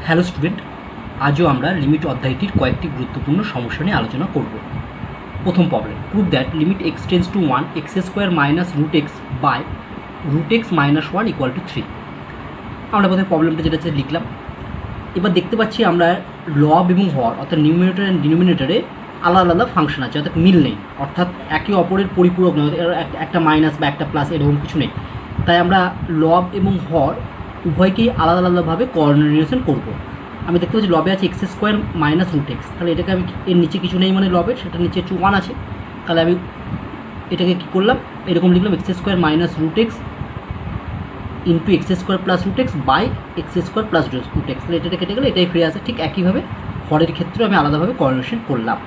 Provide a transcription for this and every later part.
Hello student, আজও আমরা limit অধ্যায়টির কয়েকটি গুরুত্বপূর্ণ সমস্যা নিয়ে আলোচনা করব। প্রথম problem, prove that limit x tends to 1 X square minus root X by root X minus 1 equal to 3। আমরা প্রথমে প্রবলেমটা যেটা লিখলাম। এবার দেখতে পাচ্ছি আমরা লব এবং হর অর্থাৎ নিউমিনেটর অ্যান্ড ডিনোমিনেটরে আলাদা আলাদা ফাংশন আছে, অর্থাৎ মিল নেই, অর্থাৎ একে অপরের পরিপূরক নয়, একটা মাইনাস বা একটা প্লাস এরকম কিছু নেই। তাই আমরা লব এবং হর উভয়কেই আলাদা আলাদাভাবে কোঅর্ডিনেশন করব। আমি দেখতে পাচ্ছি লবে আছে X square minus root X, তাহলে এটাকে আমি এর নিচে কিছু নেই মানে লবের, সেটা নিচে 1 আছে, তাহলে আমি এটাকে কী করলাম, এরকম লিখলাম X square minus root X into X square plus root X by X square plus root X, তাহলে এটা কেটে গেলে এটাই ফিরে আসে। ঠিক একইভাবে হরের ক্ষেত্রে আমি আলাদাভাবে কোঅর্ডিনেশন করলাম।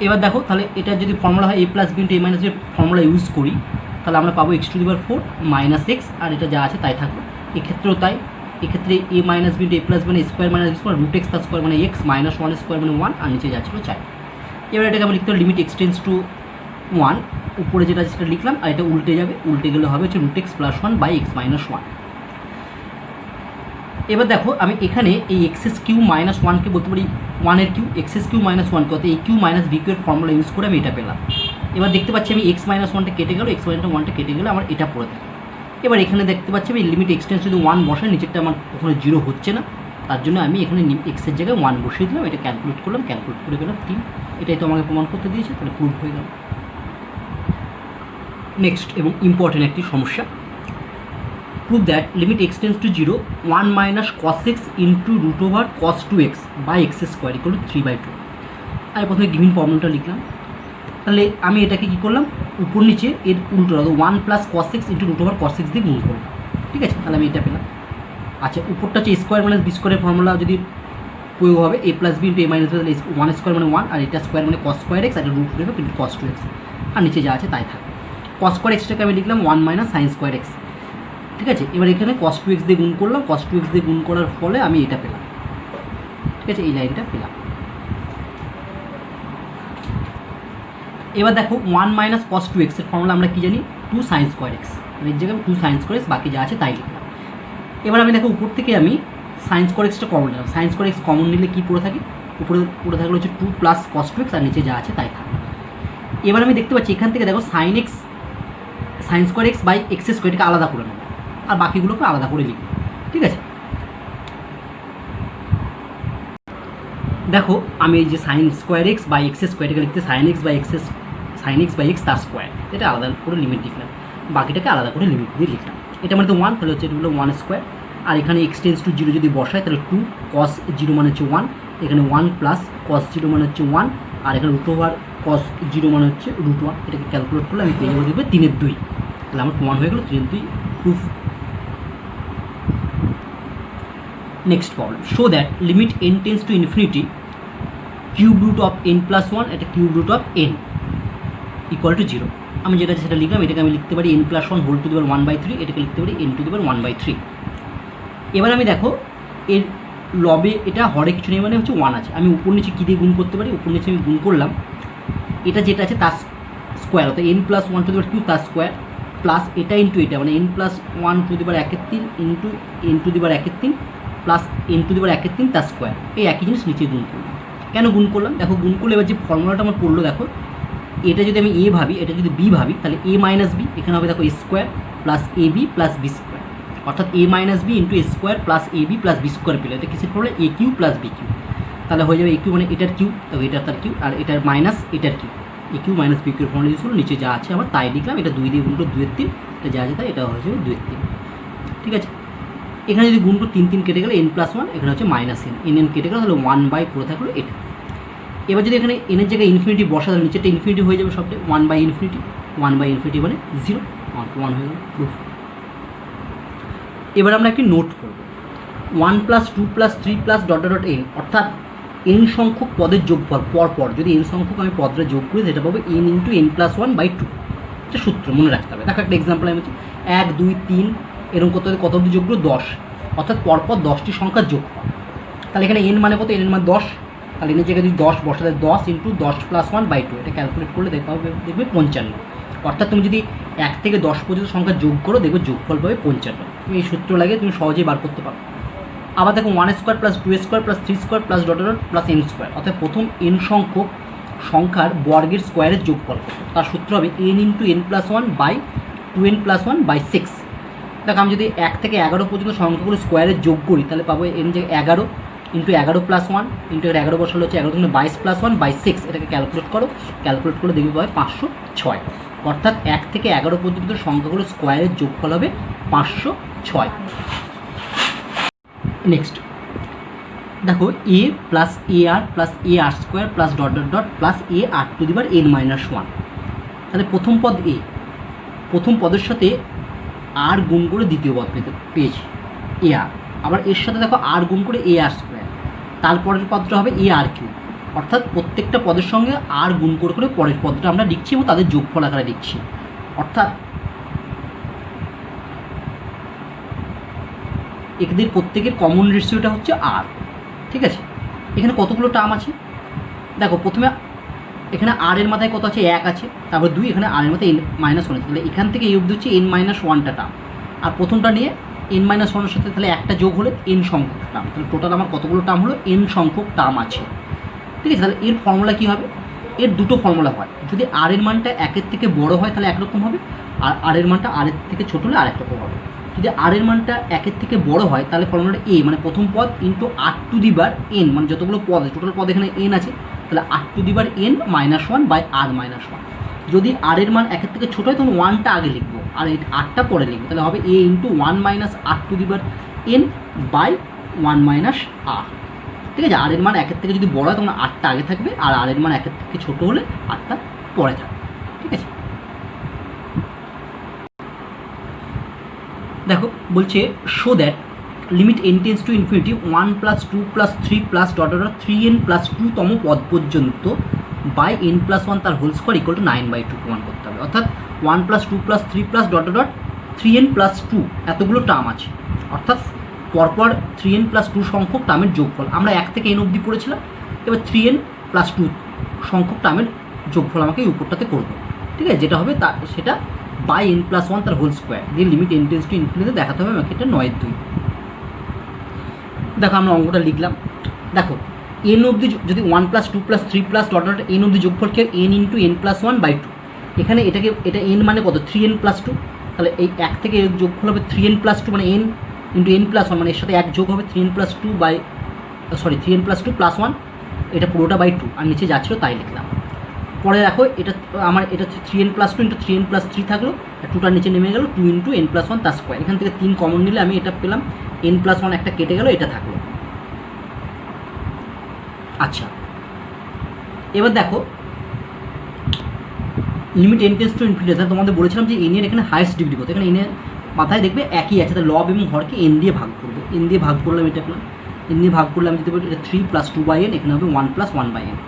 এবার দেখো, তাহলে এটা যদি ফর্মুলা হয় a plus b into a minus b formula use করি, তাহলে আমরা পাবো x to the power 4 minus x, আর এটা যা আছে তাই থাকবে। এক্ষেত্রেও তাই, এক্ষেত্রে a minus b into a plus মানে square minus b square root x তার স্কোয়ার মানে এক্স মাইনাস 1 স্কোয়ার মানে 1, আর নিচে যাচ্ছিল 4। এবার এটাকে আমি লিখতে হবে লিমিট এক্স টেন্স টু 1, উপরে যেটা আছে সেটা লিখলাম, আর এটা উল্টে যাবে, উল্টে গেলে হবে হচ্ছে root X plus 1 by x minus 1। এবার দেখো, আমি এখানে এই এক্সএস কিউ মাইনাস 1কে বলতে পারি 1-এর কিউ, এক্সএস কিউ মাইনাস 1 কত, এই কিউ মাইনাস বি কিউ এর ফর্মুলা ইউজ করে আমি এটা পেলাম। এবার দেখতে পাচ্ছি আমি এক্স মাইনাস 1টা কেটে গেল, এক্স মাইনাস 1টা কেটে গেলে আমার এটা পড়ে থাকে। এবার এখানে দেখতে পাচ্ছি আমি লিমিট এক্সটেন্স যদি 1 বসাই, নিচেরটা আমার ওখানে 0 হচ্ছে না, তার জন্য আমি এখানে এক্সের জায়গায় 1 বসিয়ে দিলাম, এটা ক্যালকুলেট করলাম, ক্যালকুলেট করে গেলাম 3। এটাই তো আমাকে প্রমাণ করতে দিয়েছে, তাহলে প্রুভ হয়ে গেল। নেক্সট এবং ইম্পর্টেন্ট একটি সমস্যা, prove that limit x tends to 0 1 minus cos x into root over cos 2x by x square equal to 3/2। আমি প্রথমে গিভিন ফর্মুলাটা লিখলাম, তাহলে আমি এটাকে কী করলাম, উপর নিচে এর উল্টো 1 plus cos x into root over cos x দিয়ে গুণ করলাম, ঠিক আছে, তাহলে আমি এটা পেলাম। আচ্ছা, উপরটা হচ্ছে স্কোয়ার মাইনাস বি স্কোয়ারের ফর্মুলা যদি প্রয়োগ হবে, এ plus b into a minus B, 1 square মানে 1, আর এটা স্কোয়ার মানে cos স্কোয়ার এক্স, আর এটা রুট হবে কিন্তু cos 2x, আর নিচে যা আছে তাই থাকবে। cos স্কোয়ার এক্সটাকে আমি লিখলাম 1 মাইনাস সাইন স্কোয়ার এক্স, ঠিক আছে। এবার এখানে cos 2x দিয়ে গুণ করলাম, cos 2x দিয়ে গুণ করার ফলে আমি এটা পেলাম, ঠিক আছে, এই লাইনটা পেলাম। এবার দেখো 1 মাইনাস cos 2x এর ফর্মুলা আমরা কি জানি, 2 সাইন স্কোয়ার এক্স, এর জায়গায় 2 সাইন স্কোয়ার এক্স, বাকি যা আছে তাই লিখলাম। এবার আমি দেখো উপর থেকে আমি সাইন স্কোয়ার এক্সটা কমন নিলাম, সাইন স্কোয়ার এক্স কমন নিলে কী পড়ে থাকে, উপরে পড়ে থাকলে হচ্ছে 2 প্লাস cos 2x, আর নিচে যা আছে তাই থাকে। এবার আমি দেখতে পাচ্ছি এখান থেকে দেখো sine x sine square x by x স্কোয়ারটাকে আলাদা করে নেব, আর বাকিগুলোকে আলাদা করে লিখব, ঠিক আছে। দেখো আমি এই যে sine square x by x স্কোয়ারটাকে লিখতে সাইন এক্স বাই এক্স তার স্কোয়ার, এটা আলাদা করে লিমিট লিখলাম, বাকিটাকে আলাদা করে লিমিট দিয়ে লিখলাম। এটা মানে তো 1, তাহলে হচ্ছে এটা হলো 1 স্কোয়ার, আর এখানে এক্স টেন্স টু 0 যদি বসায় তাহলে 2 cos 0 মানে হচ্ছে 1, এখানে 1 প্লাস cos 0 মানে হচ্ছে 1, আর এখানে রুট ওভার cos 0 মানে হচ্ছে রুট 1। এটাকে ক্যালকুলেট করলে আমি পেয়ে যাবো দেখবে 3/2, তাহলে আমার প্রমাণ হয়ে গেল 3/2 proof. Next problem, show that limit n tends to infinity cube root of n plus 1, এটা cube root of n equal to 0। আমি যেটা সেটা লিখলাম, এটাকে আমি লিখতে পারি n plus 1 whole to the power 1/3, এটাকে লিখতে পারি n টু দি পাওয়ার 1/3। এবার আমি দেখো এর লবে এটা হরে কিছু নেই মানে হচ্ছে 1 আছে, আমি উপর নিচে কী দিয়ে গুণ করতে পারি, উপর নিচে আমি গুণ করলাম, এটা যেটা আছে তার স্কোয়ার, অর্থাৎ n plus 1 to the power 2 তার স্কোয়ার, প্লাস এটা ইন্টু এটা মানে n plus 1 to the power 1/3 into n to the power 1/3 plus n to the power 1/3 তার স্কোয়ার, এই একই জিনিস নিচে গুণ করলাম। কেন গুণ করলাম, দেখো গুণ করলে এবার যে ফর্মুলাটা আমার পড়লো, দেখো এটা যদি আমি এ ভাবি, এটা যদি বি ভাবি, তাহলে এ মাইনাস বি, এখানে হবে দেখো এ square plus A B plus B square, অর্থাৎ এ minus b into A square plus A B plus B square পেলে, এটা কিসের ফলে এ কিউ প্লাস বি কিউ, তাহলে হয়ে যাবে এ কিউ মানে এটার কিউ, তবে এটা তার কিউ, আর এটার মাইনাস এটার cube, a cube minus b কিউর ফর্মুলা ইউজ করলো, নিচে যা আছে আমার তাই লিখলাম, এটা 2 দিয়ে গুণ করে 2/3, এটা যা আছে তাই, এটা হয়ে যাবে 2/3, ঠিক আছে। এখানে যদি গুণ করে 3 কেটে গেলে n প্লাস 1, এখানে হচ্ছে মাইনাস n কেটে গেলে তাহলে 1/, পড়ে থাকলো এটা। এবার যদি এখানে এনের জায়গায় ইনফিনিটি বসা, তাহলে নিচেটা ইনফিনিটি হয়ে যাবে সবটাই, 1/∞, 1/∞ মানে 0, 1 হয়ে গেল প্রুফ। এবার আমরা একটি নোট করব, 1 plus 2 plus 3 plus dot dot n, অর্থাৎ n সংখ্যক পদের যোগফল পরপর যদি n সংখ্যক আমি পদটা যোগ করি, সেটা পাবো n ইন্টু n প্লাস 1/2, এটা সূত্র মনে রাখতে হবে। দেখো একটা এক্সাম্পল আমি বলছি, 1 2 3 এরকম কত অবধি যোগ করবো 10, অর্থাৎ পরপর 10টি সংখ্যার যোগফল, তাহলে এখানে n মানে কত, n এর মান 10, তাহলে এর জায়গায় যদি 10 বসাতে 10 ইন্টু 10 প্লাস 1/2, এটা ক্যালকুলেট করলে দেখতে হবে দেখবে 55, অর্থাৎ তুমি যদি 1 থেকে 10 পর্যন্ত সংখ্যা যোগ করো দেখবে যোগফল পাবে 55। তুমি এই সূত্র লাগে তুমি সহজেই বার করতে পারো। আবার দেখো 1 square plus 2 square plus 3 square plus dot dot plus n square, অর্থাৎ প্রথম n সংখ্যক সংখ্যার বর্গের স্কোয়ারের যোগফল করো। তার সূত্র হবে n into n plus 1 by 2n plus 1 by 6। দেখো আমি যদি 1 থেকে 11 পর্যন্ত সংখ্যাগুলো স্কোয়ারের যোগ করি তাহলে পাবো n যে 11 ইন্টু 11 প্লাস 1 ইন্টু 11 বসালে হচ্ছে 11 থেকে 22 প্লাস 1 বাই 6। এটাকে ক্যালকুলেট করো, ক্যালকুলেট করলে দেখবে পাবে 506। অর্থাৎ 1 থেকে 11 পর্যন্ত সংখ্যাগুলো স্কোয়ারের যোগফল হবে 506। নেক্সট দেখো a plus ar plus ar square plus dot dot dot plus ar two the power n minus 1। তাহলে প্রথম পদ a, প্রথম পদের সাথে আর গুণ করে দ্বিতীয় পদ পেয়েছি ar, আবার এর সাথে দেখো আর গুণ করে ar স্কোয়ার, তারপরের পদটা হবে ar কিউব। অর্থাৎ প্রত্যেকটা পদের সঙ্গে আর গুণ করে করে পরের পদটা আমরা লিখছি এবং তাদের যোগফল আকারে লিখছি। অর্থাৎ এদের প্রত্যেকের কমন রেশিওটা হচ্ছে আর। ঠিক আছে, এখানে কতগুলো টার্ম আছে দেখো, প্রথমে এখানে আর এর মাথায় কত আছে 1 আছে, তারপর 2, এখানে আর এর মাথায় n মাইনাস 1 আছে, তাহলে এখান থেকে এই অবধি হচ্ছে n মাইনাস 1টা টার্ম, আর প্রথমটা নিয়ে n মাইনাস 1 এর সাথে তাহলে একটা যোগ হলে n সংখ্যক টার্ম। তাহলে টোটাল আমার কতগুলো টার্ম হলো n সংখ্যক টার্ম আছে। ঠিক আছে, তাহলে এর ফর্মুলা কী হবে, এর দুটো ফর্মুলা হয়। যদি আর এর মানটা 1-এর থেকে বড় হয় তাহলে একরকম হবে, আর আর এর মানটা আর এর থেকে ছোটো হলে আরেক রকম হবে। যদি আর এর মানটা 1-এর থেকে বড় হয় তাহলে ফর্মুলাটা a মানে প্রথম পদ into r to the power n, মানে যতগুলো পদ আছে টোটাল পদ এখানে n আছে, তাহলে r to the power n minus 1 by r minus 1। যদি আর এর মান 1-এর থেকে ছোটো হয় তখন 1টা আগে লিখবো আর এই 8টা পরে লিখবো, তাহলে হবে a into 1 minus r to the power n by 1 minus r। ঠিক আছে, আর এর মান 1-এর থেকে যদি বড় হয় তখন 8টা আগে থাকবে, আর আর এর মান 1-এর থেকে ছোটো হলে 8টা পরে থাকবে। ঠিক আছে, দেখো বলছে show that limit n tends to infinity 1 plus 2 plus 3 plus dot dot 3n plus 2তম পদ পর্যন্ত বাই n প্লাস 1 তার হোল স্কোয়ার ইকুয়াল টু 9/2 প্রমাণ করতে হবে। অর্থাৎ 1 plus 2 plus 3 plus dot dot 3n plus 2 এতগুলো টার্ম আছে, অর্থাৎ পরপর 3n প্লাস 2 সংখ্যক টার্মের যোগফল। আমরা 1 থেকে n অবধি পড়েছিলাম, এবার 3n প্লাস 2 সংখ্যক টার্মের যোগফল আমাকে এই উপরটাতে করবো। ঠিক আছে, যেটা হবে তা সেটা বাই n প্লাস 1 তার হোল স্কোয়ার দিয়ে limit n tends to infinity দেখাতে হবে আমাকে, এটা 9/2। দেখো আমরা অঙ্কটা লিখলাম, দেখো n অবধি যদি 1 plus 2 plus 3 plus dot dot n অবধি যোগফল কি n ইন্টু n প্লাস 1/2। এখানে এটাকে এটা n মানে কত 3n প্লাস 2, তাহলে এই 1 থেকে যোগফল হবে 3n প্লাস 2 মানে n ইন্টু n প্লাস 1, মানে এর সাথে 1 যোগ হবে 3n plus 2 by 3n plus 2 plus 1, এটা পুরোটা বাই 2, আর নিচে যাচ্ছিলো তাই লিখলাম। পরে দেখো এটা আমার এটা হচ্ছে 3n plus 2 into 3n plus 3 থাকলো, 2টার নিচে নেমে গেলো 2 ইন্টু n প্লাস 1 তার স্কোয়ার। এখান থেকে 3 কমন নিলে আমি এটা পেলাম n প্লাস 1 একটা কেটে গেলো, এটা থাকলো। আচ্ছা, এবার দেখো limit n tends to infinity, তোমাদের বলেছিলাম যে n এর এখানে হাইয়েস্ট ডিগ্রি কত, এখানে n এর মাথায় দেখবে একই আছে, তাহলে লব এবং হরকে n দিয়ে ভাগ করবো, n দিয়ে ভাগ করলাম, এটা পেলাম n দিয়ে ভাগ করলে আমি দিতে পারি এটা 3 প্লাস 2/n, এখানে হবে 1 প্লাস 1/n।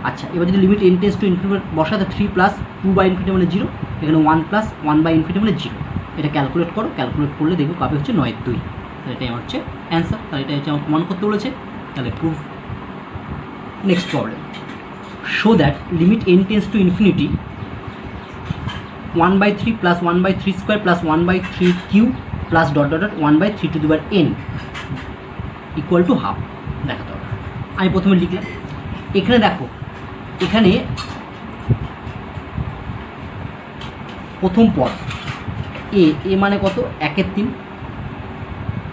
আচ্ছা, এবার যদি limit n tends to infinity বসাতে 3 প্লাস 2/ইনফিনিটি মানে 0, এখানে 1 প্লাস 1/ইনফিনিটি মানে 0। এটা ক্যালকুলেট করো, ক্যালকুলেট করলে দেখবে পাবে হচ্ছে 9/2। তাহলে এটাই আমার হচ্ছে অ্যান্সার, তাহলে এটা হচ্ছে আমার প্রমাণ করতে বলেছে, তাহলে proof. Next problem, show that limit n tends to infinity 1/3 plus 1/3 square plus 1/3 cube plus dot dot 1/3 two the power n equal to half দেখাতে হবে। আমি প্রথমে লিখলাম, এখানে দেখো এখানে প্রথম পদ এ মানে কত 1/3,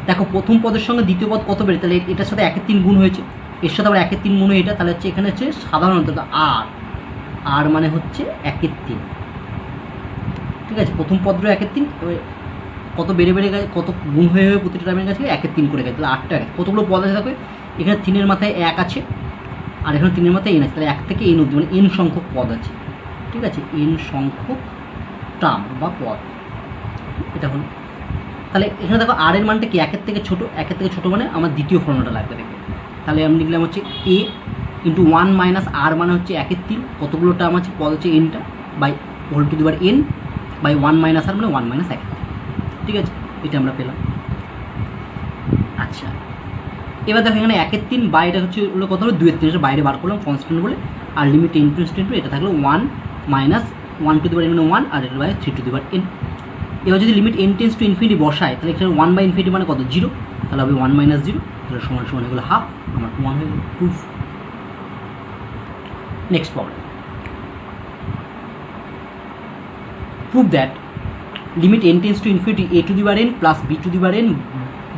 দেখো প্রথম পদের সঙ্গে দ্বিতীয় পদ কত বেড়ে, তাহলে এটার সাথে 1/3 গুণ হয়েছে, এর সাথে আবার 1/3 গুণ হয়ে এটা, তাহলে হচ্ছে এখানে হচ্ছে সাধারণত আর মানে হচ্ছে 1/3। ঠিক আছে, প্রথম পদটা 1/3, কত বেড়ে বেড়ে গেছে, কত গুণ হয়ে হয়ে প্রতিটা টার্মের কাছে 1/3 করে গেছে, তাহলে 8টা কতগুলো পদ আছে দেখো, এখানে 3-এর মাথায় 1 আছে, আর এখানে 3-এর মাথায় n আছে, তাহলে 1 থেকে n অবধি মানে n সংখ্যক পদ আছে। ঠিক আছে, n সংখ্যক টার্ম বা পদ এটা হলো। তাহলে এখানে দেখো আর এর মানটা কি 1-এর থেকে ছোটো, 1-এর থেকে ছোটো মানে আমার দ্বিতীয় ফর্মুলাটা লাগবে দেখে, তাহলে আমি লিখলাম হচ্ছে a ইন্টু 1 মাইনাস আর মানে হচ্ছে 1/3, কতগুলো টার্ম আছে পদ হচ্ছে nটা by whole to the power n by 1 minus r মানে 1 মাইনাস 1। ঠিক আছে, এটা আমরা পেলাম। আচ্ছা, এবার দেখো এখানে 1/3 বাই এটা হচ্ছে কত হলো 2/3, এটা বাইরে বার করলাম কনস্ট্যান্ট বলে, আর লিমিট n টু এটা থাকলো 1 minus 1 to the power n মানে 1 আর এটা by 3 to the power n। এবার যদি limit n tends to infinity বসায় তাহলে এখানে 1 বাই ইনফিনিটি মানে কত 0, তাহলে হবে 1 মাইনাস 0, তাহলে সমান সমান হয়ে গেলো হাফ, আমার 1 হয়ে গেল proof. Next problem, prove that limit n tends to infinity a to the power n plus b to the power n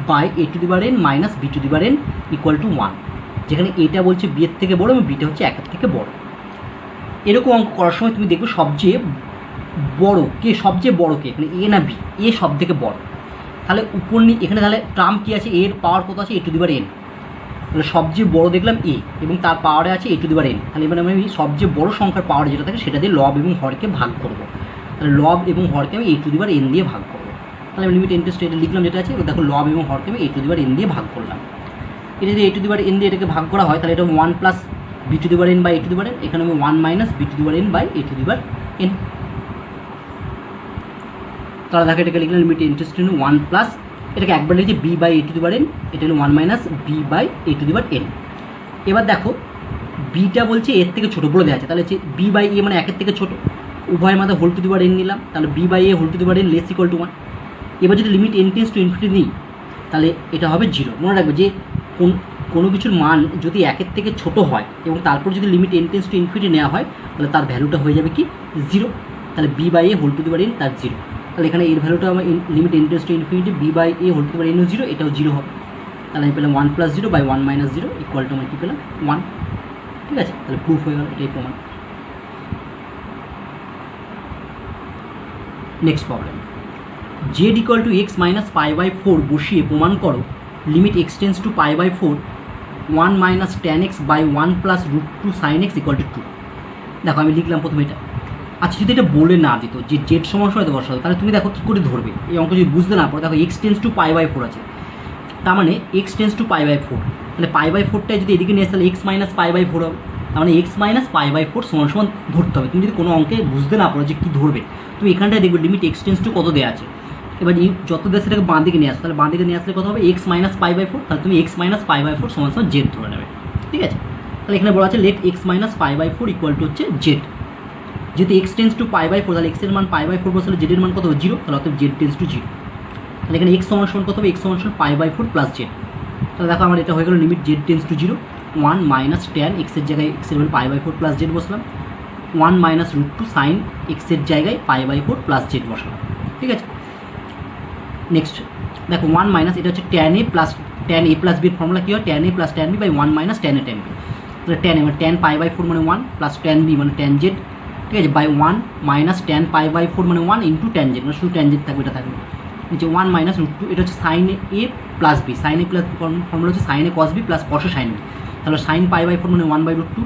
by a to the power n minus b to the power n equal to 1, যেখানে এটা বলছে b এর থেকে বড় এবং beta হচ্ছে 1 এর থেকে বড়। এরকম অঙ্ক করার সময় তুমি দেখবে সবচেয়ে বড় কে, সবচেয়ে বড় কে, এখানে এ না বি, এ সব থেকে বড়, তাহলে উপর এখানে তাহলে টার্ম কি আছে, এর পাওয়ার কত আছে a to the power n, তাহলে সবচেয়ে বড় দেখলাম এ এবং তার পাওয়ারে আছে a to the power n, তাহলে এবার আমি সবচেয়ে বড় সংখ্যার পাওয়ার যেটা থাকে সেটা দিয়ে লব এবং হরকে ভাগ করবো, তাহলে লব এবং হরকে আমি a to the power n দিয়ে ভাগ করবো। তাহলে আমি লিমিট n টেন্স টু এটা লিখলাম যেটা আছে, দেখো লব এবং হরকে আমি a to the power n দিয়ে ভাগ করলাম। এটা যদি a to the power n দিয়ে এটাকে ভাগ করা হয় তাহলে এটা 1 plus b to the power n by a to the power n, এখানে আমি 1 minus b to the power n by a to the power n। তাহলে দেখো এটাকে লিখলাম limit n tends to 1 plus, এটাকে একবার লিখছি b by a to the power n, এটা হলো 1 minus b by a to the power n। এবার দেখো বিটা বলছে এর থেকে ছোটো বলে দেওয়া আছে, তাহলে হচ্ছে b বাই a মানে 1 থেকে ছোটো, উভয়ের মাঝে whole to the power n নিলাম, তাহলে b by a whole to the power n less equal to 1। এবার যদি limit n tends to infinity নিই তাহলে এটা হবে 0। মনে রাখবে যে কোনো কিছুর মান যদি 1 থেকে ছোটো হয় এবং তারপর যদি limit n tends to infinity নেওয়া হয় তাহলে তার ভ্যালুটা হয়ে যাবে কি 0, তাহলে b by a whole to the power n তার 0, তাহলে এখানে এর ভ্যালুটা আমার limit n tends to infinity b by a whole to the power n 0, এটাও 0 হবে, তাহলে আমি পেলাম 1 plus 0 by 1 minus 0 equal to আমি কী পেলাম 1। ঠিক আছে, তাহলে প্রুফ হয়ে গেল, এটাই প্রমাণ। Next problem, z equal to X minus pi by 4 বসিয়ে প্রমাণ করো limit x tends to pi by 4 1 minus tan X by 1 plus root 2 sine X equal to 2। দেখো আমি লিখলাম প্রথমে এটা। আচ্ছা যদি এটা বলে না দিত যে জেড সমান সময় বসাতো তাহলে তুমি দেখো কী করে ধরবে এই অঙ্ক যদি বুঝতে না পারো। দেখো X tends to pi by 4 আছে, তার মানে X tends to pi by 4, তাহলে পাই বাই 4টাই যদি এদিকে নিয়ে আসে তাহলে এক্স মাইনাস পাই বাই 4 হবে, তার মানে এক্স মাইনাস পাই বাই 4 সমান সমান ধরতে হবে। তুমি যদি কোনো অঙ্কে বুঝতে না পারো যে কী ধরবে তুমি এখানটায় দেখবে লিমিট এক্স টেন্স টু কত দেওয়া আছে, এবার যত দেয় সেটাকে বাঁ দিকে নিয়ে আসো, তাহলে বাঁ দিকে নিয়ে আসলে কত হবে এক্স মাইনাস পাই বাই 4, তাহলে তুমি এক্স মাইনাস পাই বাই 4 সমান সমান জেড ধরে নেবে। ঠিক আছে, তাহলে এখানে বলা আছে let X minus pi by 4 equal to হচ্ছে জেড, যেহেতু X tends to pi by 4 তাহলে এক্সের মান পাই বাই 4 বসালে জেডের মান কত হবে 0, তাহলে অর্থাৎ জেড টেন্স টু 0, তাহলে এখানে এক্স সমান সমান কত হবে এক্স সমান সমান পাই বাই 4 প্লাস জেড। তাহলে দেখো আমার এটা হয়ে গেল limit Z tends two 0 1 minus tan এক্সের জায়গায় এক্সের মান পাই বাই 4 প্লাস জেড বসলাম, 1 মাইনাস রুট 2 সাইন এক্সের জায়গায় পাই বাই 4 প্লাস জেড বসলাম। ঠিক আছে, নেক্সট দেখো 1 মাইনাস এটা হচ্ছে tan A plus tan A plus বির ফর্মুলা কী হয় tan A plus tan B by 1 minus tan A tan B, তাহলে ট্যান এ মানে ট্যান পাই বাই 4 মানে 1 প্লাস ট্যান বি মানে ট্যান জেড। ঠিক আছে, by 1 minus tan pi by 4 মানে 1 ইন্টু ট্যান জেড, মানে শুধু ট্যান জেড থাকবে, এটা থাকবে নিচে 1 মাইনাস রুট 2, এটা হচ্ছে সাইন এ প্লাস বি, সাইন এ প্লাস ফর্মুলা হচ্ছে sine a cos b plus cos sine b, তাহলে সাইন পাই বাই 4 মানে 1 by root 2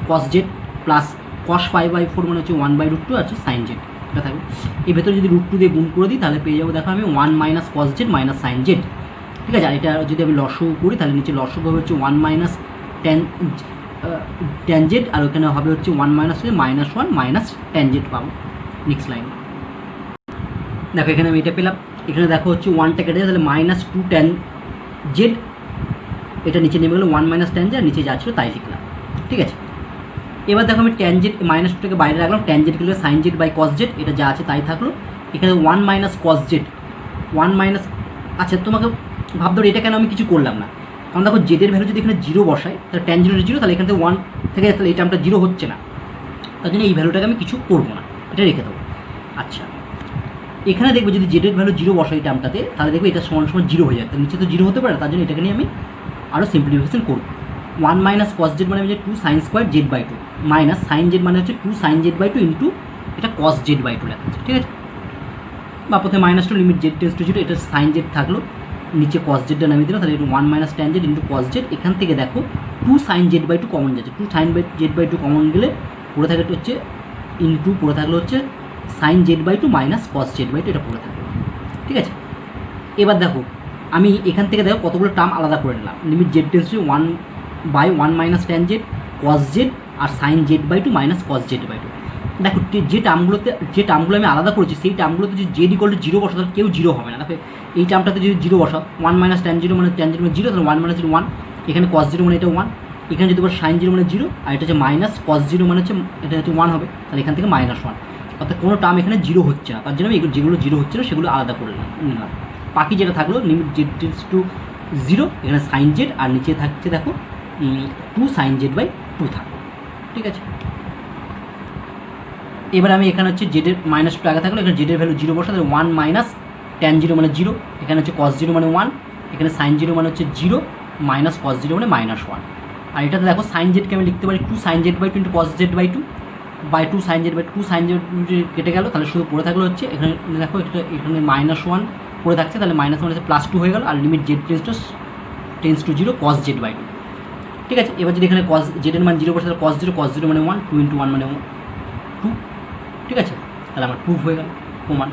cos z plus cos pi by 4 মানে হচ্ছে 1 বাই রুট 2 আর হচ্ছে সাইন জেড, এটা থাকবে। এর ভেতরে যদি রুট 2 দিয়ে গুণ করে দিই তাহলে পেয়ে যাবো দেখো আমি 1 minus cos Z minus sine Z. ঠিক আছে, আর এটা যদি আমি লসগু করি তাহলে নিচে লসগু হবে হচ্ছে 1 মাইনাস ট্যান জেড আর ওখানে হবে হচ্ছে 1 minus minus 1 minus tan Z পাবো। নেক্সট লাইন দেখো এখানে আমি এটা পেলাম, এখানে দেখো হচ্ছে 1টা কেটে যায় তাহলে মাইনাস 2 ট্যান জেড, এটা নিচে নেমে গেলো 1 মাইনাস ট্যান জেড, নিচে যা ছিল তাই লিখলাম। ঠিক আছে, এবার দেখো আমি ট্যান জেড মাইনাস 2টাকে বাইরে রাখলাম, ট্যান জেড গেলে sine Z by cos Z, এটা যা আছে তাই থাকলো। এখানে 1 মাইনাস কস জেড 1 মাইনাস, আচ্ছা তোমাকে ভাবতে হবে এটা কেন আমি কিছু করলাম না, কারণ দেখো জেডের ভ্যালু যদি এখানে 0 বসাই তাহলে ট্যান জেড 0, তাহলে এখান থেকে 1 থেকে তাহলে এই টার্মটা 0 হচ্ছে না, তার জন্য এই ভ্যালুটাকে আমি কিছু করবো না, এটা রেখে দেবো। আচ্ছা এখানে দেখবো যদি জেডের ভ্যালু 0 বসাই টার্মটাতে তাহলে দেখবো এটা সমান সমান 0 হয়ে যায়, তার নিচে তো 0 হতে পারে, তার জন্য এটাকে নিয়ে আমি আরও সিম্পলিফিকেশন করবো। 1 মাইনাস কস জেড মানে হচ্ছে 2 sine square Z by 2 minus sine Z মানে হচ্ছে 2 সাইন জেড বাই 2 ইন্টু এটা কস জেড বাই 2 লেখা আছে। ঠিক আছে, বা প্রথমে minus 2 limit Z tends two 0, এটা সাইন জেড থাকলো, নিচে কস জেডটা নামিয়ে দিলাম, তাহলে এটা 1 minus tan Z into cos Z. এখান থেকে দেখো 2 সাইন জেড বাই 2 কমন যাচ্ছে, 2 সাইন জেড বাই 2 কমন গেলে পড়ে থাকে হচ্ছে ইন্টু পড়ে থাকলে হচ্ছে sine Z by 2 minus cos Z by 2, এটা পড়ে থাকবে। ঠিক আছে, এবার দেখো আমি এখান থেকে দেখো কতগুলো টার্ম আলাদা করে নিলাম, limit Z tends to 1 by 1 minus tan Z cos Z আর sine Z by 2 minus cos Z by 2। দেখো যে টার্মগুলো আমি আলাদা করেছি সেই টার্মগুলোতে যদি জেড ইকুয়াল টু 0 বসা তাহলে কেউ 0 হবে না। দেখো এই টার্মটাতে যদি 0 বসাও 1 মাইনাস ট্যান 0 মানে ট্যান 0 মানে 0, তাহলে 1 মাইনাস 0 1, এখানে কস 0 মানে এটা 1, এখানে যদি বলো সাইন 0 মানে 0 আর এটা হচ্ছে মাইনাস কস 0 মানে হচ্ছে এটা হচ্ছে 1 হবে, তাহলে এখান থেকে মাইনাস 1, অর্থাৎ কোনো টার্ম এখানে জিরো হচ্ছে না, তার জন্য আমি যেগুলো জিরো হচ্ছে না সেগুলো আলাদা করে নিলাম। বাকি যেটা থাকলো limit Z tends to zero, এখানে সাইন জেড আর নিচে থাকছে দেখো 2 sin z বাই 2 থাকবে। ঠিক আছে, এবার আমি এখানে হচ্ছে জেডের মাইনাস টু আগে থাকলো, এখানে জেডের ভ্যালু জিরো বসা, তাহলে 1 মাইনাস ট্যান জিরো মানে জিরো, এখানে হচ্ছে কস জিরো মানে 1, এখানে সাইন জিরো মানে হচ্ছে জিরো, মাইনাস কস জিরো মানে -1। আর এটাতে দেখো সাইন জেডকে আমি লিখতে পারি 2 sin z by 2 into cos Z by 2 by 2 sin z by 2 sin z কেটে গেল, তাহলে শুধু পড়ে থাকলো হচ্ছে এখানে দেখো এখানে -1 পড়ে থাকছে, তাহলে -1 আছে +2 হয়ে গেল, আর limit Z tends to zero cos Z by 2। ঠিক আছে, এবার যদি এখানে কস জেডের মান জিরো বসে তাহলে কস জিরো মানে 1, 2 ইন্টু 1 মানে 2। ঠিক আছে, তাহলে আমার প্রুফ হয়ে গেল প্রমাণ।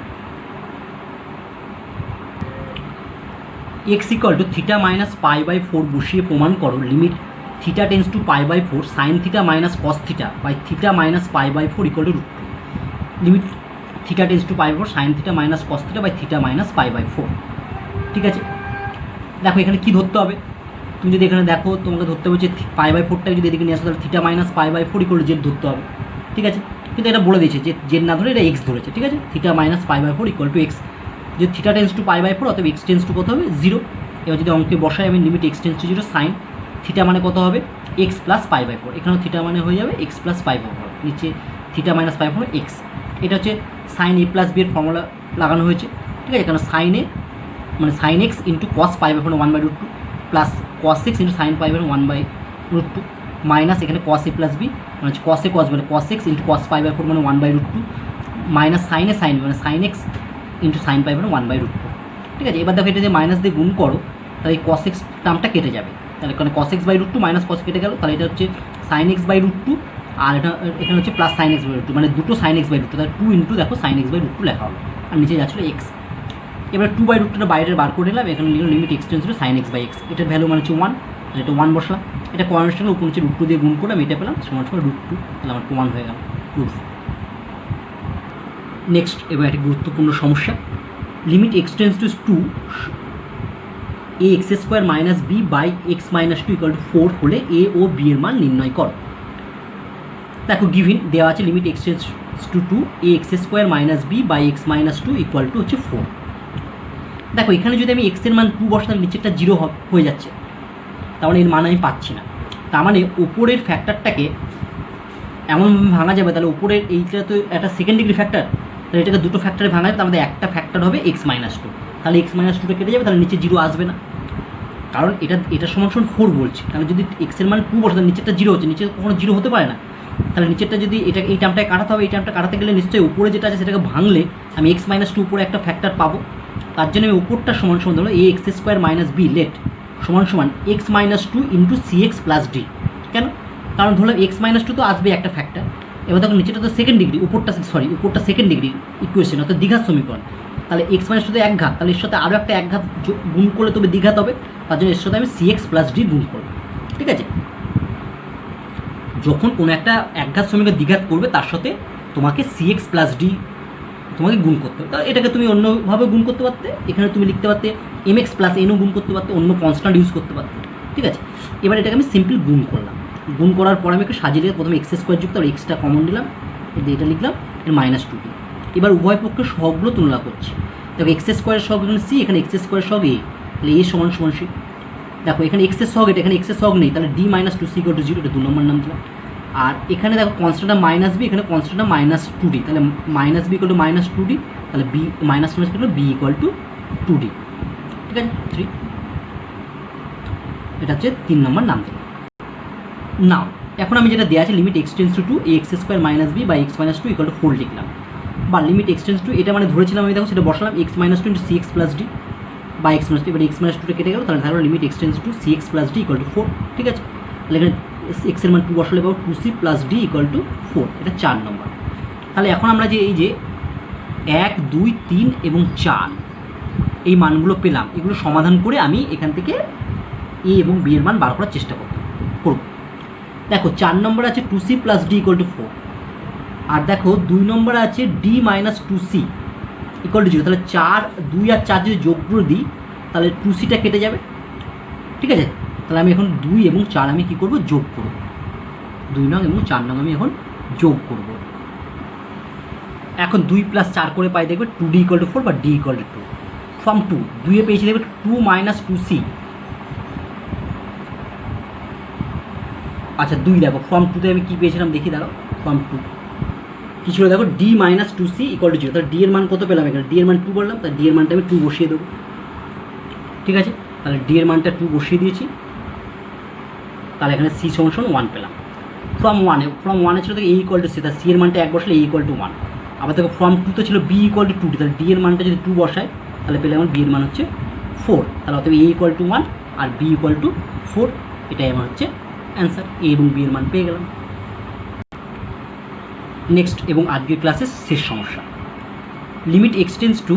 x equal to theta minus pi by 4 বসিয়ে প্রমাণ করো limit theta tends to pi by 4 sine theta minus cos theta by theta minus pi by 4 equal to √2। Limit theta tends to pi by 4 sine theta minus cos theta by theta minus pi by 4। ঠিক আছে, দেখো এখানে কী ধরতে হবে, তুমি যদি এখানে দেখো তোমাকে ধরতে হবে যে পাই বাই 4টাকে যদি এদিকে নিয়ে আসো তাহলে theta minus pi by 4 equal to Z ধরতে হবে। ঠিক আছে, কিন্তু এটা বলে দিয়েছে যে জেড না ধরে এটা এক্স ধরেছে। ঠিক আছে, theta minus pi by 4 equal to x, যে theta tends to pi by 4 অতএব এক্স টেন্স টু কত হবে 0। এবার যদি অঙ্কে বসাই আমি limit x tends two 0 sine theta মানে কত হবে এক্স প্লাস পাই বাই 4, এখানেও থিটা মানে হয়ে যাবে এক্স প্লাস পাই বাই 4, নিচে থিটা মাইনাস পাই 4 এক্স। এটা হচ্ছে সাইন এ প্লাস বি এর ফর্মুলা লাগানো হয়েছে। ঠিক আছে, কারণ সাইন এ মানে sine x into cos pi by 4 1/√2 plus cos x into sine pi by 1/√2 minus এখানে কস এ প্লাস বি মানে হচ্ছে কস এ কস মানে cos x into cos pi by 4 মানে 1/√2 মাইনাস সাইন এ সাইন মানে sine x into sine pi মানে 1/√2। ঠিক আছে, এবার দেখো এটা যে মাইনাস দিয়ে গুণ করো তাহলে এই কস এক্স টার্মটা কেটে যাবে, তাহলে এখানে কস এক্স বাই √2 মাইনাস কস কেটে গেল, তাহলে এটা হচ্ছে সাইন এক্স বাই √2 আর এটা এখানে হচ্ছে প্লাস সাইন এক্স বাই √2 মানে দুটো সাইন এক্স বাই √2, তাহলে 2 ইন্টু দেখো সাইন এক্স বাই √2 লেখা হলো আর নিচে যাচ্ছিল এক্স। এবার 2/√2টা বাইরের বার করে নিলাম, এখানে লিখলাম limit x tends to sine x by X, এটার ভ্যালু মানে হচ্ছে 1, এটা 1 বসলাম, এটা কনস্ট্যান্ট উপর নিচে √2 দিয়ে গুণ করলাম, এটা পেলাম সমান সমান √2, তাহলে আমার প্রমাণ হয়ে গেল প্রুফ। নেক্সট এবার একটি গুরুত্বপূর্ণ সমস্যা, limit x tends to 2 a x square minus b by x minus 2 equal to 4 হলে এ ও বি এর মান নির্ণয় করো। দেখো গিভিন দেওয়া আছে limit x tends to 2 a x square minus b by x minus 2 equal to হচ্ছে 4। দেখো এখানে যদি আমি এক্সের মান 2 বসাই তাহলে নিচেরটা 0 হয়ে যাচ্ছে, তার মানে এর মান আমি পাচ্ছি না। তার মানে ওপরের ফ্যাক্টরটাকে এমনভাবে ভাঙা যাবে, তাহলে উপরের এইটা তো একটা সেকেন্ড ডিগ্রি ফ্যাক্টর, তাহলে এটাকে দুটো ফ্যাক্টরে ভাঙা যাবে, তার মধ্যে একটা ফ্যাক্টর হবে এক্স মাইনাস 2, তাহলে এক্স মাইনাস 2টা কেটে যাবে, তাহলে নিচে 0 আসবে না, কারণ এটা সমান 4 বলছে। তাহলে যদি এক্সের মান 2 বসে তাহলে নিচেরটা 0 হচ্ছে, নিচে কখনো 0 হতে পারে না, তাহলে নিচেরটা যদি এটা এই টার্মটাকে কাটাতে হবে, এই টার্মটা কাটাতে গেলে নিশ্চয়ই উপরে যেটা আছে সেটাকে ভাঙলে আমি এক্স মাইনাস 2 উপরে একটা ফ্যাক্টর পাবো, তার জন্য আমি উপরটা সমান সমান ধরো a x square minus b let সমান সমান x minus 2 into c x plus d. কেন, কারণ ধরলাম এক্স মাইনাস 2 তো আসবে একটা ফ্যাক্টর, এবার দেখো নিচেটা তো সেকেন্ড ডিগ্রি, উপরটা সেকেন্ড ডিগ্রি ইকুয়েশন অর্থাৎ দ্বিঘাত সমীকরণ, তাহলে এক্স মাইনাস 2 এক ঘাত, তাহলে এর সাথে আরও একটা এক ঘাত গুণ করলে তবে দ্বিঘাত হবে, তার জন্য এর সাথে আমি সি এক্স প্লাস ডি গুণ করবো। ঠিক আছে, যখন কোনো একটা একঘাত সমীকরণ দ্বিঘাত করবে তার সাথে তোমাকে সি এক্স প্লাস ডি তোমাকে গুণ করতে হবে, তাহলে এটাকে তুমি অন্যভাবে গুণ করতে পারতে, এখানে তুমি লিখতে পারতে এম এক্স প্লাস এনও গুণ করতে পারতে, অন্য কনস্ট্যান্ট ইউজ করতে পারতে। ঠিক আছে, এবার এটাকে আমি সিম্পল গুণ করলাম, গুণ করার পর আমি একটু সাজিয়ে দিয়ে প্রথমে এক্স স্কোয়ার যুক্ত আর এক্সটা কমন দিলাম, এটা লিখলাম এর মাইনাস 2 এবার উভয় পক্ষে সহগগুলো তুলনা করছি, দেখো এক্স স্কোয়ারের সহগ এখানে সি, এখানে এক্স স্কোয়ারের সহগ এ, তাহলে এ সমান সমান সি। দেখো এখানে এক্সের সহগ এটা, এখানে এক্সের সহগ নেই, তাহলে d minus 2 c equal to 0, এটা 2 নম্বর নাম দিলাম। আর এখানে দেখো কনস্ট্যান্টটা মাইনাস বি, এখানে কনস্ট্যান্টটা মাইনাস 2d, তাহলে minus b equal to minus 2d, তাহলে b minus equal to b equal to 2d। ঠিক আছে 3, এটা হচ্ছে 3 নম্বর নাম দিলাম। নাও এখন আমি যেটা দেওয়া আছে limit x tends to 2 a x square minus b by x minus 2 equal to 4 লিখলাম, বা লিমিট এক্স টেন্স টু এটা মানে ধরেছিলাম আমি, দেখো সেটা বসালাম x minus 2 into c x plus d by x minus 2, এবার এক্স মাইনাস 2টা কেটে গেল, তাহলে ধরো limit x tends to c x plus d equal to 4। ঠিক আছে, তাহলে এখানে এক্সের মান 2 বসালে পাবো 2c plus d equal to 4, এটা 4 নম্বর। তাহলে এখন আমরা যে এই যে 1, 2, 3 এবং 4 এই মানগুলো পেলাম, এগুলো সমাধান করে আমি এখান থেকে এ এবং বি এর মান বার করার চেষ্টা করব। দেখো 4 নম্বর আছে 2c plus d equal to 4, আর দেখো 2 নম্বর আছে D minus 2c equal to 0, তাহলে 4, 2 আর 4 যদি যোগ করে দিই তাহলে 2cটা কেটে যাবে। ঠিক আছে, তাহলে আমি এখন 2 এবং 4 আমি কী করবো যোগ করব, 2 নং এবং 4 নং আমি এখন যোগ করব। এখন 2 + 4 করে পাই দেখবে 2d = 4 বা d = 2 ফ্রম 2 2 পেয়েছি দেখবে 2 - 2c। আচ্ছা 2 দেখো ফ্রম 2 তে আমি কী পেয়েছিলাম দেখি, দাঁড়াও। ফ্রম 2 কী ছিল দেখো, d - 2c = 0। তাহলে d এর মান কত পেলাম এখানে, d এর মান 2 বললাম, তাহলে d এর মানটা আমি 2 বসিয়ে দেবো। ঠিক আছে, তাহলে d এর মানটা 2 বসিয়ে দিয়েছি। তাহলে এখানে c = 1 পেলাম। ফ্রম 1 ছিল তো a = c, তাহলে c এর মানটা 1 বসলে a = 1। আবার দেখো ফ্রম 2 তো ছিল b = 2d, তাহলে d এর মানটা যদি 2 বসায় তাহলে পেলে আমার b এর মান হচ্ছে 4। তাহলে অতএব a = 1 আর b = 4, এটাই আমার হচ্ছে অ্যান্সার। a এবং b এর মান পেয়ে গেলাম। নেক্সট এবং আজকের ক্লাসের শেষ সমস্যা, limit x tends to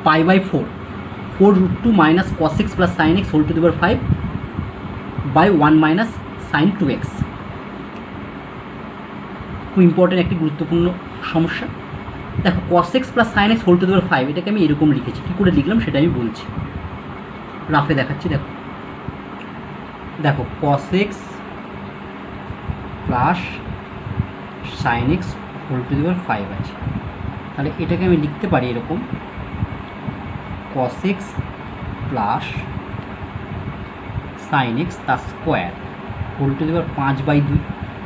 π/4 4√2 - cos x + sin x whole to the power 5 by 1 - sin 2x। খুব ইম্পর্টেন্ট একটি গুরুত্বপূর্ণ সমস্যা। দেখো cos x + sin x whole to the power 5, এটাকে আমি এরকম লিখেছি। কী করে লিখলাম সেটা আমি বলছি, রাফে দেখাচ্ছি। দেখো cos x plus sin x whole to the power 5 আছে, তাহলে এটাকে আমি লিখতে পারি এরকম cos x plus sin x তার square whole to the power 5/2।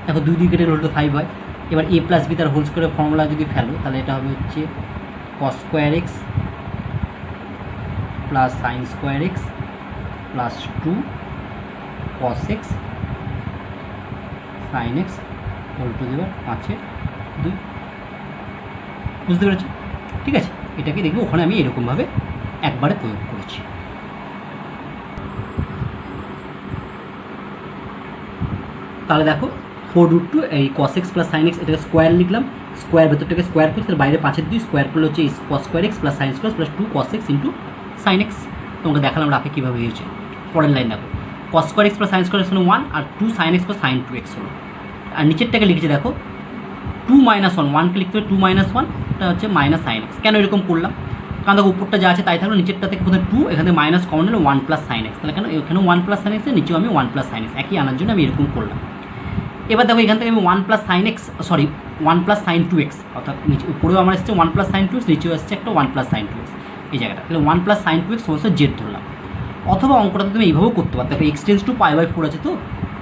দেখো 2 কেটে হোল টু 5 হয়। এবার a + b তার হোল স্কোয়ারের ফর্মুলা যদি ফেলো তাহলে এটা হবে হচ্ছে cos square x plus sin square x plus 2 cos x sin x whole to the power 5/2। বুঝতে পেরেছো? ঠিক আছে, এটাকে দেখবো ওখানে আমি এরকমভাবে একবারে প্রয়োগ করেছি। তাহলে দেখো 4√2 এই cos x + sin x এটাকে স্কোয়ার লিখলাম, স্কোয়ার ভেতরটাকে স্কোয়ার করছি, তার বাইরে 5/2 স্কোয়ার করলে হচ্ছে cos square x plus sin square plus 2 cos x into sin x। তোমাকে দেখালাম রাফে কীভাবে হয়েছে। পরের লাইন দেখো cos square x plus sin square হলো 1 আর 2 sin x plus sin 2x হলো। আর নিচেরটাকে লিখেছি দেখো 2 - 1, 1কে লিখতে হবে 2 - 1, এটা হচ্ছে মাইনাস sin x। কেন এরকম করলাম, কারণ দেখো উপরটা যা আছে তাই থাকলো, নিচেরটা থেকে প্রথমে 2, এখানে মাইনাস কমন হলো 1 + sin x। তাহলে কেন এখানে 1 + sin x, নিচেও আমি 1 + sin x একই আনার জন্য আমি এরকম করলাম। এবার দেখো এখান থেকে আমি 1 + sin x 1 + sin 2x, অর্থাৎ নিচে উপরেও আমার এসছে 1 + sin 2x, নিচেও আসছে একটা 1 + sin 2x এই জায়গাটা। তাহলে 1 + sin 2x সমস্ত জেড ধরলাম। অথবা অঙ্কটাতে তুমি এইভাবেও করতে পারো। দেখো এক্সটেন্স টু π/4 আছে তো,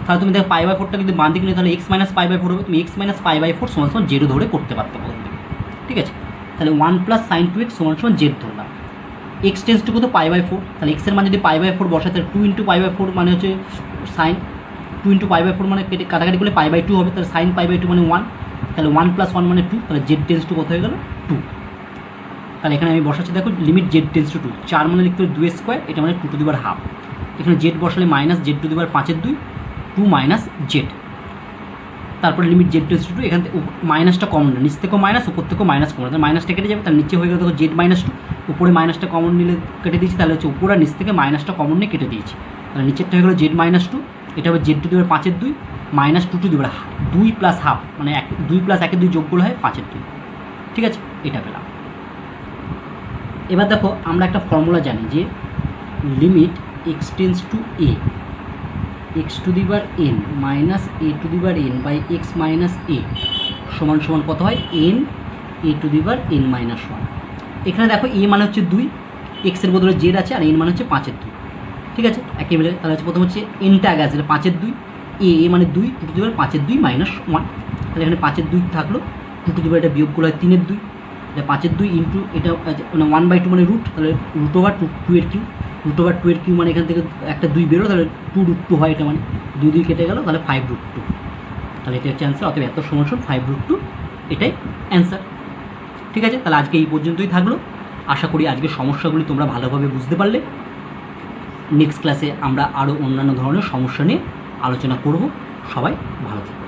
তাহলে তুমি দেখো π/4টা যদি বাঁ দিকে নিয়ে তাহলে x - π/4 হবে। তুমি x - π/4 সমান জেড ধরে করতে পারতে প্রথম দিকে। ঠিক আছে, তাহলে 1 + sin 2x সমান জেড ধরলাম। এক্সটেন্স টু কত π/4, তাহলে x এর মান যদি π/4 বসায় তাহলে 2 × π/4 মানে হচ্ছে sin 2 × π/4 মানে কেটে কাটাকাটি করলে π/2 হবে, তাহলে sin π/2 মানে 1, তাহলে 1 + 1 মানে 2, তাহলে z টেন্স টু কত হয়ে গেল 2। তাহলে এখানে আমি বসাচ্ছি দেখো লিমিট z টেন্স টু 2, 4 মানে লিখতে হবে 2² এটা মানে 2 টু দি পাওয়ার হাফ। এখানে z বসালে -z two the power 5/2 2 - z। তারপরে লিমিট z টেন্স টু 2, এখান থেকে মাইনাসটা কমন নিচ থেকেও মাইনাস উপর থেকেও মাইনাস কমন, তাহলে মাইনাসটা কেটে যাবে, তার নিচে হয়ে গেল দেখো z - 2, উপরে মাইনাসটা কমন নিলে কেটে দিয়েছি, তাহলে হচ্ছে উপর আর নিচ থেকে মাইনাসটা কমন নিয়ে কেটে দিয়েছি। তাহলে নিচেরটা হয়ে গেলো z - 2, এটা হবে z two the power 5/2 -2 two the power 2 + half মানে 2 + 1 2 যোগ করলে হয় 5/2। ঠিক আছে, এটা পেলাম। এবার দেখো আমরা একটা ফর্মুলা জানি যে limit x tends to a x to the power n minus a to the power n by x minus a সমান সমান কত হয় n a to the power n minus 1। এখানে দেখো a মানে হচ্ছে 2, x এর বদলে z আছে, আর n মানে হচ্ছে 5/2। ঠিক আছে, একেবারে তাহলে হচ্ছে প্রথম হচ্ছে nটা আগে আছে 5/2, a মানে 2 2 টু দি পাওয়ার 5/2 মাইনাস 1। তাহলে এখানে 5/2 থাকলো, 2 টু দি পাওয়ার এটা বিয়োগ করলে হয় 3/2, এটা 5/2 ইন্টু এটা মানে 1/2 মানে রুট, তাহলে √2 এর কিউ, √2 এর কিউ মানে এখান থেকে একটা 2 বেরো, তাহলে 2√2 হয়, এটা মানে 2 কেটে গেল, তাহলে 5√2। তাহলে এটা হচ্ছে অ্যান্সার। অতএব এত সমান 5√2 এটাই অ্যান্সার। ঠিক আছে, তাহলে আজকে এই পর্যন্তই থাকলো। আশা করি আজকের সমস্যাগুলি তোমরা ভালোভাবে বুঝতে পারলে। নেক্সট ক্লাসে আমরা আরও অন্যান্য ধরনের সমস্যা নিয়ে আলোচনা করব। সবাই ভালো থাকবে।